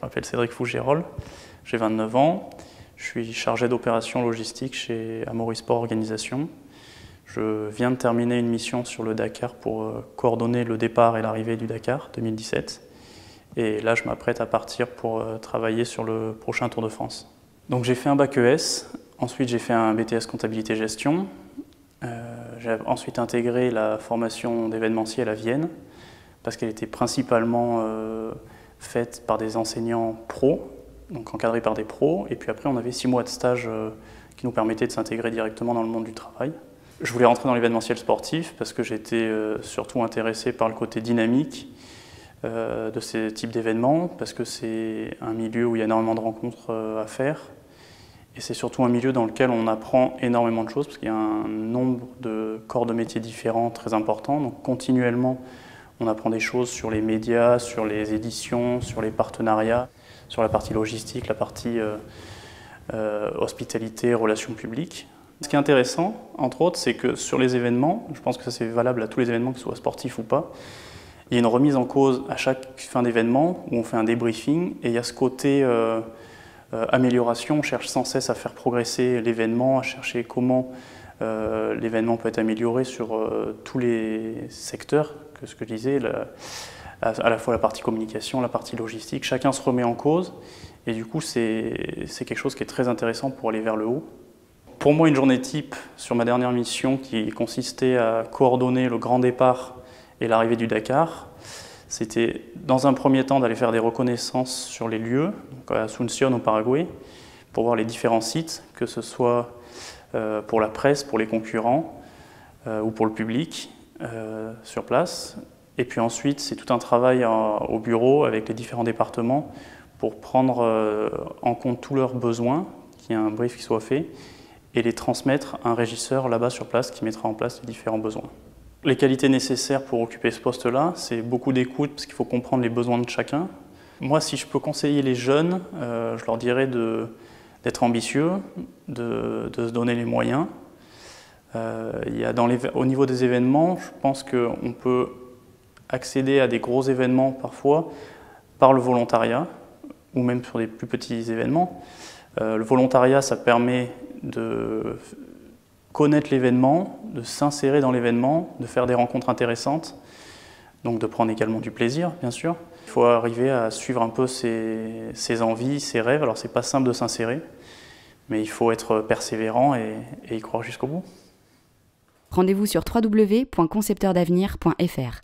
m'appelle Cédric Fougérolles, j'ai 29 ans, je suis chargé d'opérations logistiques chez Amaury Sport Organisation. Je viens de terminer une mission sur le Dakar pour coordonner le départ et l'arrivée du Dakar 2017. Et là, je m'apprête à partir pour travailler sur le prochain Tour de France. Donc j'ai fait un bac ES, ensuite j'ai fait un BTS comptabilité gestion. J'ai ensuite intégré la formation d'événementiel à Vienne, parce qu'elle était principalement faite par des enseignants pros, donc encadrés par des pros. Et puis après, on avait 6 mois de stage qui nous permettaient de s'intégrer directement dans le monde du travail. Je voulais rentrer dans l'événementiel sportif parce que j'étais surtout intéressé par le côté dynamique de ces types d'événements, parce que c'est un milieu où il y a énormément de rencontres à faire. Et c'est surtout un milieu dans lequel on apprend énormément de choses, parce qu'il y a un nombre de corps de métiers différents très important. Donc continuellement, on apprend des choses sur les médias, sur les éditions, sur les partenariats, sur la partie logistique, la partie hospitalité, relations publiques. Ce qui est intéressant, entre autres, c'est que sur les événements, je pense que ça c'est valable à tous les événements, que ce soit sportifs ou pas, il y a une remise en cause à chaque fin d'événement où on fait un débriefing, et il y a ce côté amélioration. On cherche sans cesse à faire progresser l'événement, à chercher comment l'événement peut être amélioré sur tous les secteurs, que ce que je disais, à la fois la partie communication, la partie logistique. Chacun se remet en cause, et du coup c'est quelque chose qui est très intéressant pour aller vers le haut. Pour moi, une journée type sur ma dernière mission, qui consistait à coordonner le grand départ et l'arrivée du Dakar, c'était dans un premier temps d'aller faire des reconnaissances sur les lieux, donc à Asunción au Paraguay, pour voir les différents sites, que ce soit pour la presse, pour les concurrents ou pour le public sur place. Et puis ensuite, c'est tout un travail au bureau avec les différents départements pour prendre en compte tous leurs besoins, qu'il y ait un brief qui soit fait, et les transmettre à un régisseur là-bas sur place qui mettra en place les différents besoins. Les qualités nécessaires pour occuper ce poste-là, c'est beaucoup d'écoute, parce qu'il faut comprendre les besoins de chacun. Moi, si je peux conseiller les jeunes, je leur dirais d'être ambitieux, de se donner les moyens. Au niveau des événements, je pense qu'on peut accéder à des gros événements parfois par le volontariat, ou même sur des plus petits événements. Le volontariat, ça permet de connaître l'événement, de s'insérer dans l'événement, de faire des rencontres intéressantes, donc de prendre également du plaisir, bien sûr. Il faut arriver à suivre un peu ses envies, ses rêves. Alors c'est pas simple de s'insérer, mais il faut être persévérant et y croire jusqu'au bout. Rendez-vous sur www.concepteurdavenir.fr.